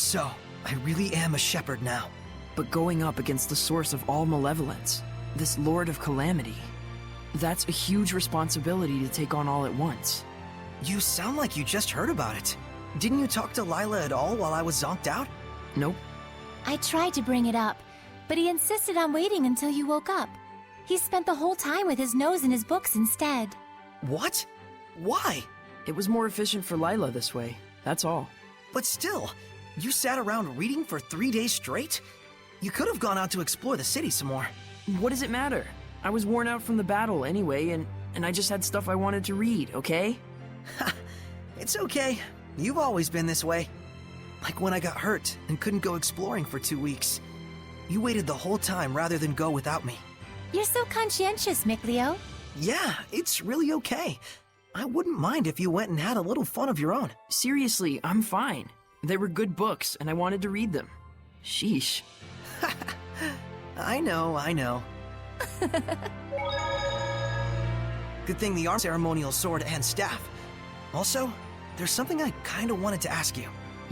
So, I really am a shepherd now. But going up against the source of all malevolence, this Lord of Calamity, that's a huge responsibility to take on all at once. You sound like you just heard about it. Didn't you talk to Lila at all while I was zonked out? Nope. I tried to bring it up, but he insisted on waiting until you woke up. He spent the whole time with his nose in his books instead. What? Why? It was more efficient for Lila this way, that's all. But still, you sat around reading for 3 days straight? You could have gone out to explore the city some more. What does it matter? I was worn out from the battle anyway, and I just had stuff I wanted to read, okay? It's okay. You've always been this way. Like when I got hurt and couldn't go exploring for 2 weeks. You waited the whole time rather than go without me. You're so conscientious, Mikleo. Yeah, it's really okay. I wouldn't mind if you went and had a little fun of your own. Seriously, I'm fine. They were good books, and I wanted to read them. Sheesh. I know. Good thing the arm ceremonial sword and staff. Also, there's something I kinda wanted to ask you.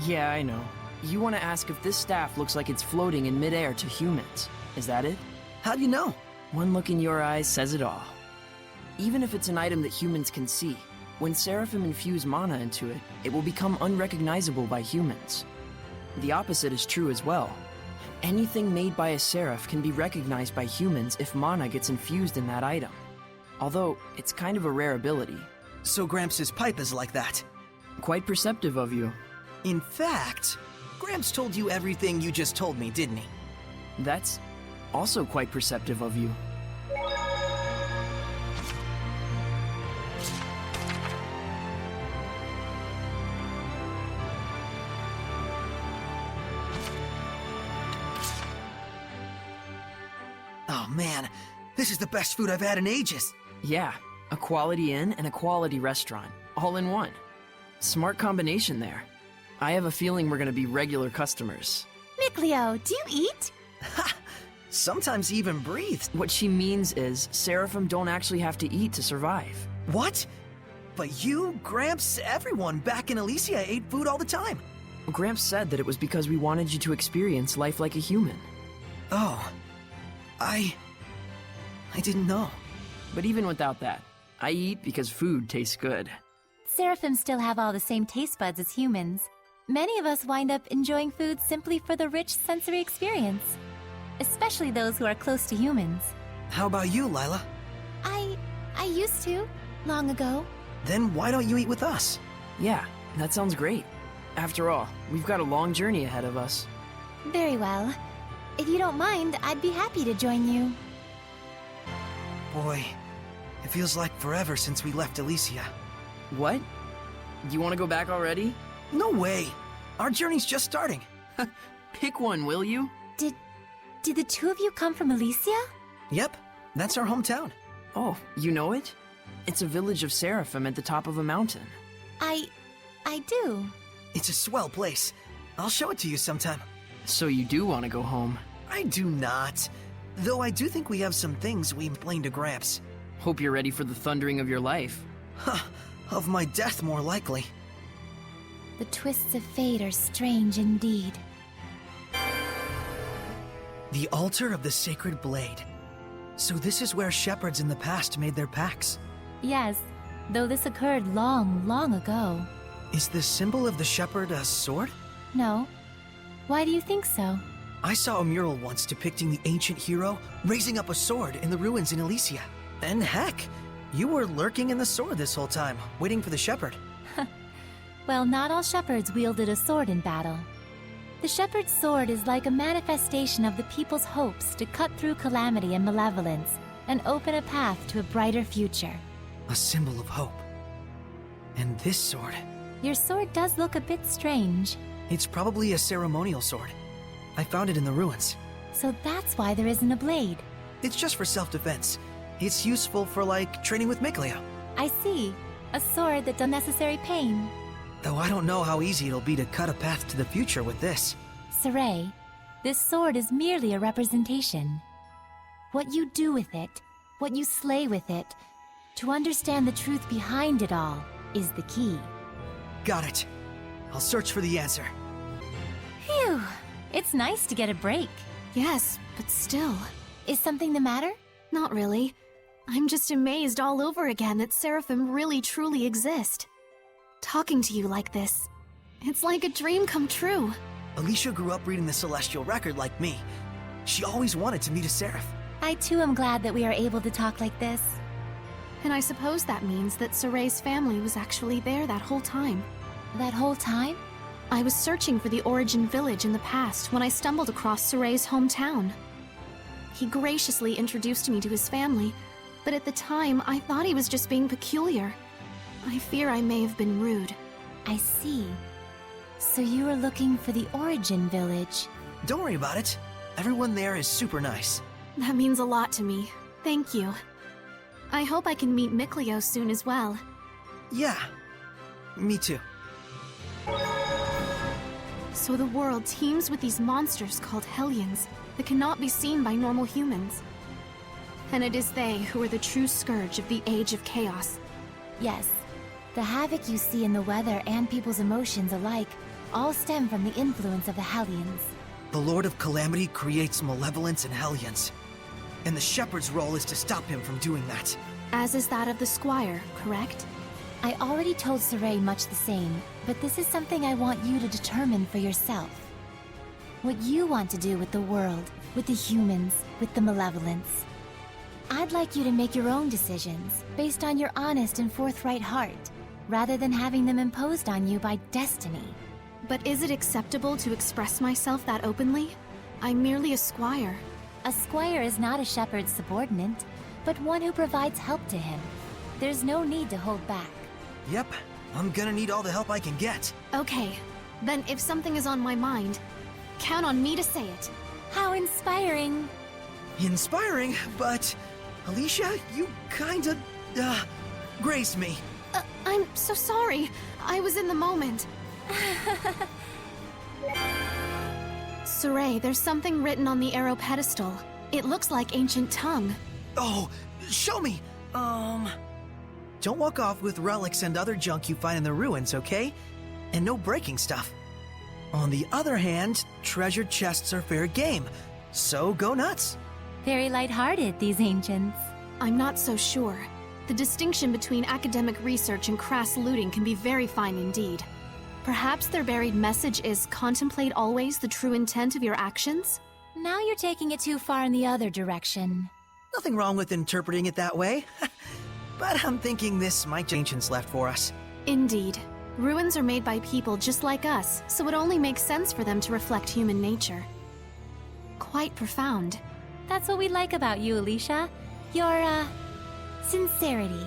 Yeah, I know. You want to ask if this staff looks like it's floating in midair to humans. Is that it? How do you know? One look in your eyes says it all. Even if it's an item that humans can see, when Seraphim infuse mana into it, it will become unrecognizable by humans. The opposite is true as well. Anything made by a Seraph can be recognized by humans if mana gets infused in that item. Although, it's kind of a rare ability. So Gramps' pipe is like that. Quite perceptive of you. In fact, Gramps told you everything you just told me, didn't he? That's also quite perceptive of you. Oh man, this is the best food I've had in ages. Yeah, a quality inn and a quality restaurant, all in one. Smart combination there. I have a feeling we're gonna be regular customers. Mikleo, do you eat? Ha! Sometimes even breathe. What she means is, Seraphim don't actually have to eat to survive. What? But you, Gramps, everyone back in Elysia ate food all the time. Gramps said that it was because we wanted you to experience life like a human. Oh. I didn't know. But even without that, I eat because food tastes good. Seraphim still have all the same taste buds as humans. Many of us wind up enjoying food simply for the rich sensory experience. Especially those who are close to humans. How about you, Lila? I used to, long ago. Then why don't you eat with us? Yeah, that sounds great. After all, we've got a long journey ahead of us. Very well. If you don't mind, I'd be happy to join you. Boy, it feels like forever since we left Elysia. What? You want to go back already? No way! Our journey's just starting. Pick one, will you? Did the two of you come from Elysia? Yep, that's our hometown. Oh, you know it? It's a village of Seraphim at the top of a mountain. I do. It's a swell place. I'll show it to you sometime. So you do want to go home. I do not. Though I do think we have some things we explained to Gramps. Hope you're ready for the thundering of your life. Huh, of my death more likely. The twists of fate are strange indeed. The altar of the sacred blade. So this is where shepherds in the past made their pacts. Yes, though this occurred long, long ago. Is the symbol of the shepherd a sword? No. Why do you think so? I saw a mural once depicting the ancient hero raising up a sword in the ruins in Elysia. And heck, you were lurking in the sword this whole time, waiting for the shepherd. Well, not all shepherds wielded a sword in battle. The shepherd's sword is like a manifestation of the people's hopes to cut through calamity and malevolence and open a path to a brighter future. A symbol of hope. And this sword, Your sword does look a bit strange. it's probably a ceremonial sword. I found it in the ruins. So that's why there isn't a blade. It's just for self-defense. It's useful for, like, training with Mikleo. I see. A sword that does unnecessary pain. Though I don't know how easy it'll be to cut a path to the future with this. Saray, this sword is merely a representation. What you do with it, what you slay with it, to understand the truth behind it all, is the key. Got it. I'll search for the answer. It's nice to get a break. Yes, but still. Is something the matter? Not really. I'm just amazed all over again that Seraphim really truly exist. Talking to you like this, it's like a dream come true. Alicia grew up reading the Celestial Record like me. She always wanted to meet a Seraph. I too am glad that we are able to talk like this. And I suppose that means that Soray's family was actually there that whole time. That whole time? I was searching for the Origin Village in the past when I stumbled across Soray's hometown. He graciously introduced me to his family, but at the time I thought he was just being peculiar. I fear I may have been rude. I see. So you were looking for the Origin Village. Don't worry about it. Everyone there is super nice. That means a lot to me. Thank you. I hope I can meet Mikleo soon as well. Yeah, me too. So the world teems with these monsters called Hellions that cannot be seen by normal humans. And it is they who are the true scourge of the Age of Chaos. Yes. The havoc you see in the weather and people's emotions alike all stem from the influence of the Hellions. The Lord of Calamity creates malevolence and Hellions. And the Shepherd's role is to stop him from doing that. As is that of the Squire, correct? I already told Saray much the same, but this is something I want you to determine for yourself. What you want to do with the world, with the humans, with the malevolence. I'd like you to make your own decisions, based on your honest and forthright heart, rather than having them imposed on you by destiny. But is it acceptable to express myself that openly? I'm merely a squire. A squire is not a shepherd's subordinate, but one who provides help to him. There's no need to hold back. Yep, I'm gonna need all the help I can get. Okay, then if something is on my mind, count on me to say it. How inspiring! Inspiring, but Alicia, you kinda, grazed me. I'm so sorry. I was in the moment. Saray, there's something written on the arrow pedestal. It looks like ancient tongue. Oh, show me! Don't walk off with relics and other junk you find in the ruins, okay? And no breaking stuff. On the other hand, treasured chests are fair game, so go nuts. Very lighthearted, these ancients. I'm not so sure. The distinction between academic research and crass looting can be very fine indeed. Perhaps their buried message is contemplate always the true intent of your actions? Now you're taking it too far in the other direction. Nothing wrong with interpreting it that way. But I'm thinking this might be ancients left for us. Indeed. Ruins are made by people just like us, so it only makes sense for them to reflect human nature. Quite profound. That's what we like about you, Alicia. Your, sincerity.